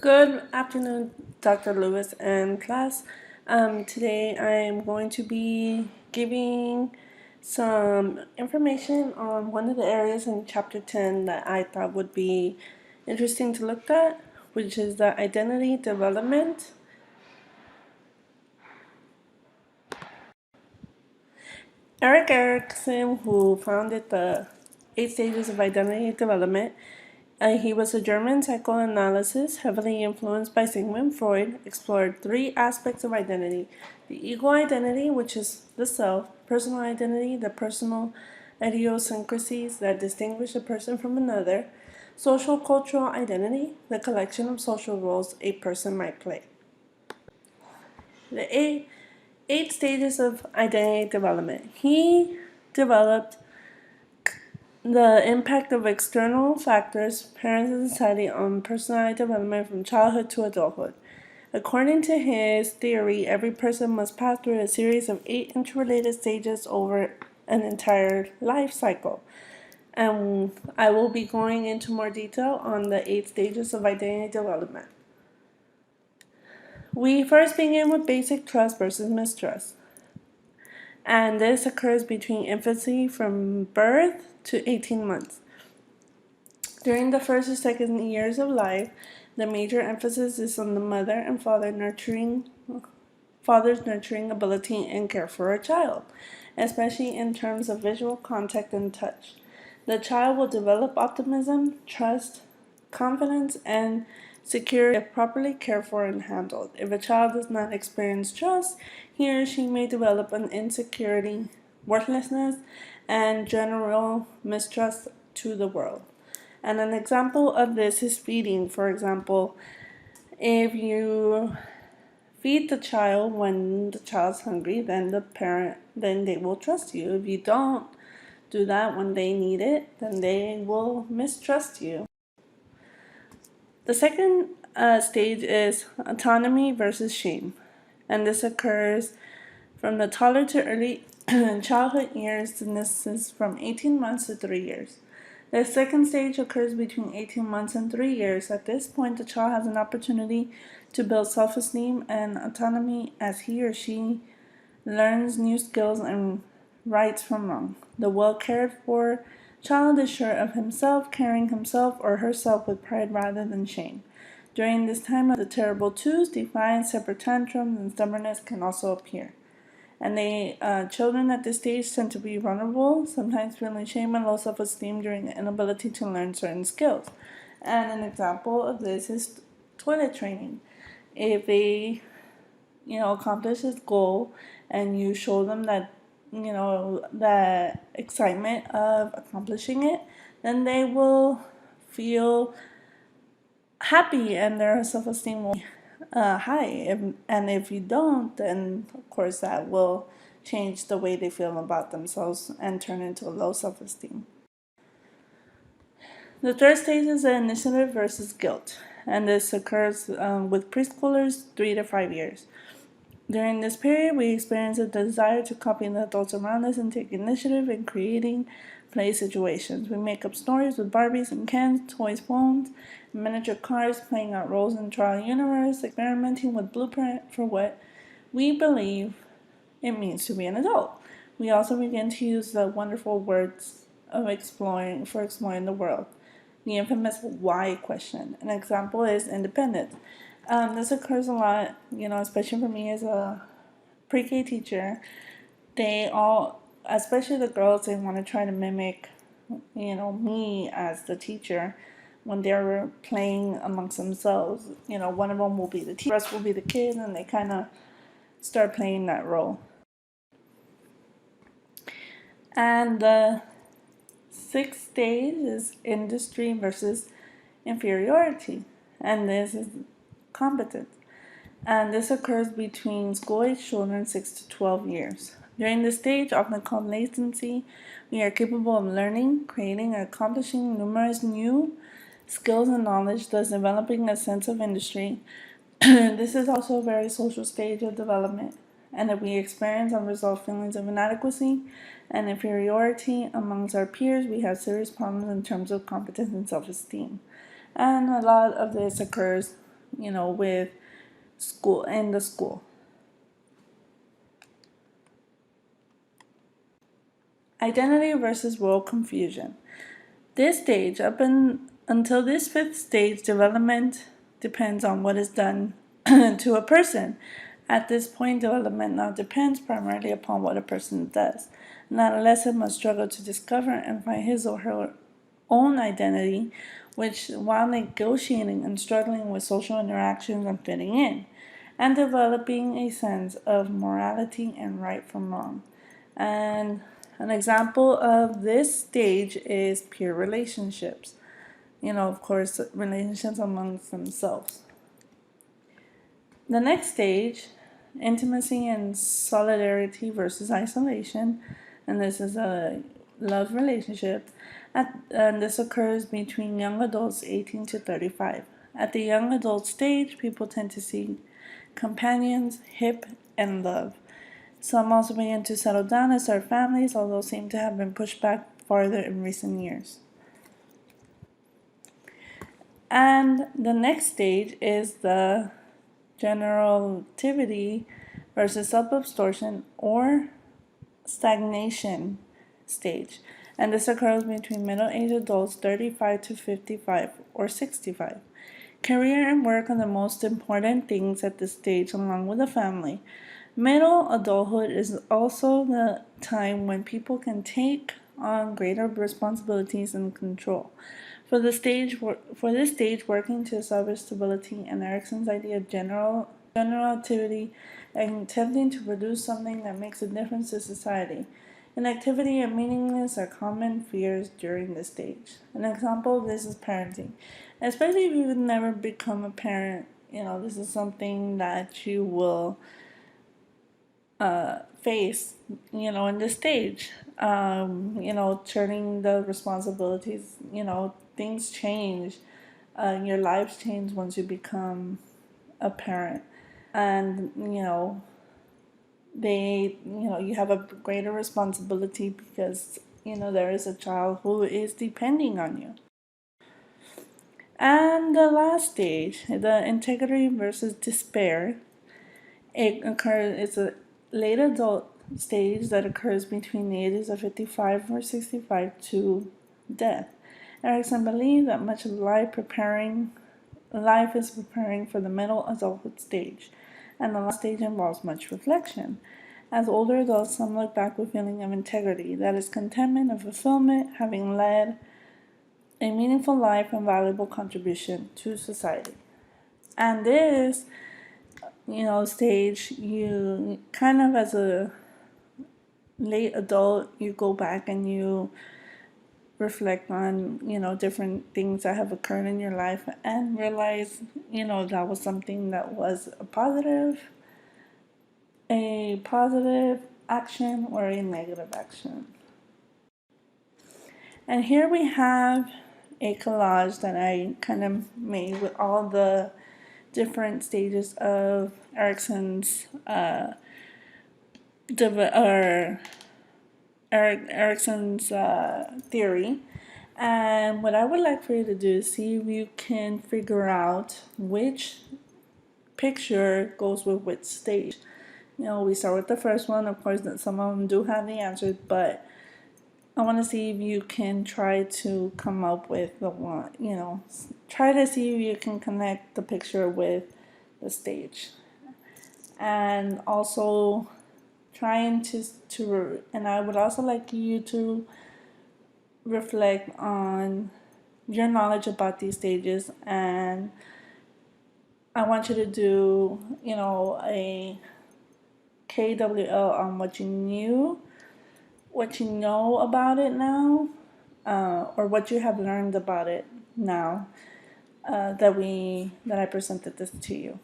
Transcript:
Good afternoon, Dr. Lewis and class. Today I am going to be giving some information on one of the areas in Chapter 10 that I thought would be interesting to look at, which is the identity development. Erik Erikson, who founded the 8 stages of identity development, he was a German psychoanalyst heavily influenced by Sigmund Freud, explored three aspects of identity: the ego identity, which is the self; personal identity, the personal idiosyncrasies that distinguish a person from another; social cultural identity, the collection of social roles a person might play. The eight stages of identity development. He developed the impact of external factors, parents and society, on personality development from childhood to adulthood. According to his theory, every person must pass through a series of 8 interrelated stages over an entire life cycle. And I will be going into more detail on the 8 stages of identity development. We first begin with basic trust versus mistrust. And this occurs between infancy from birth to 18 months. During the first or second years of life, the major emphasis is on the mother and father's nurturing ability and care for a child, especially in terms of visual contact and touch. The child will develop optimism, trust, confidence, and security if properly cared for and handled. If a child does not experience trust, he or she may develop an insecurity, worthlessness, and general mistrust to the world. And an example of this is feeding. For example, if you feed the child when the child's hungry, then they will trust you. If you don't do that when they need it, then they will mistrust you. The second stage is autonomy versus shame, and this occurs from the toddler to early childhood years, and this is from 18 months to 3 years. The second stage occurs between 18 months and 3 years. At this point, the child has an opportunity to build self-esteem and autonomy as he or she learns new skills and rights from wrong. The well-cared for child is sure of himself, carrying himself or herself with pride rather than shame. During this time, the terrible twos, defiance, temper tantrums, and stubbornness can also appear. And children at this stage tend to be vulnerable, sometimes feeling shame and low self-esteem during the inability to learn certain skills. And an example of this is toilet training. If they, accomplish this goal, and you show them that, that excitement of accomplishing it, then they will feel happy and their self-esteem will high. And if you don't, then of course that will change the way they feel about themselves and turn into a low self-esteem. The third stage is the initiative versus guilt, and this occurs with preschoolers 3 to 5 years. During this period, we experience a desire to copy the adults around us and take initiative in creating play situations. We make up stories with Barbies and Kens, toys, phones, miniature cars, playing out roles in trial universe, experimenting with blueprint for what we believe it means to be an adult. We also begin to use the wonderful words of exploring the world. The infamous why question. An example is independence. This occurs a lot, especially for me as a pre-K teacher. They all, especially the girls, they want to try to mimic, me as the teacher when they're playing amongst themselves. One of them will be the teacher, the rest will be the kids, and they kind of start playing that role. And the sixth stage is industry versus inferiority, and this is competence. And this occurs between school-age children 6 to 12 years. During this stage, often called latency, we are capable of learning, creating, and accomplishing numerous new skills and knowledge, thus developing a sense of industry. This is also a very social stage of development, and if we experience unresolved feelings of inadequacy and inferiority amongst our peers, we have serious problems in terms of competence and self-esteem. And a lot of this occurs with school in the school. Identity versus role confusion. This stage, until this fifth stage, development depends on what is done to a person. At this point, development now depends primarily upon what a person does. An adolescent must struggle to discover and find his or her own identity, which while negotiating and struggling with social interactions and fitting in, and developing a sense of morality and right from wrong. And an example of this stage is peer relationships. Of course, relationships amongst themselves. The next stage, intimacy and solidarity versus isolation, and this is a love relationship, and this occurs between young adults 18 to 35. At the young adult stage, people tend to seek companions, hip, and love. Some also begin to settle down and start families, although seem to have been pushed back farther in recent years. And the next stage is the generativity versus self-absorption or stagnation stage. And this occurs between middle-aged adults 35 to 55 or 65. Career and work are the most important things at this stage, along with the family. Middle adulthood is also the time when people can take on greater responsibilities and control. For this stage, working to establish stability and Erickson's idea of general activity and attempting to produce something that makes a difference to society. Inactivity and meaninglessness are common fears during this stage. An example of this is parenting. Especially if you've never become a parent, this is something that you will face, in this stage. Turning the responsibilities, things change. Your lives change once you become a parent. And, you have a greater responsibility because, there is a child who is depending on you. And the last stage, the integrity versus despair, it's a late adult stage that occurs between the ages of 55 or 65 to death. Erickson believed that much of life is preparing for the middle adulthood stage, and the last stage involves much reflection. As older adults, some look back with a feeling of integrity, that is, contentment and fulfillment, having led a meaningful life and valuable contribution to society. And this, stage, you kind of, as a late adult, you go back and you reflect on, different things that have occurred in your life and realize, that was something that was a positive action or a negative action. And here we have a collage that I kind of made with all the different stages of Erickson's Erickson's theory. And what I would like for you to do is see if you can figure out which picture goes with which stage. We start with the first one. Of course, some of them do have the answers, but I want to see if you can try to come up with the one, try to see if you can connect the picture with the stage. And also trying to and I would also like you to reflect on your knowledge about these stages, and I want you to do, a KWL on what you know about it now, or what you have learned about it now, that I presented this to you.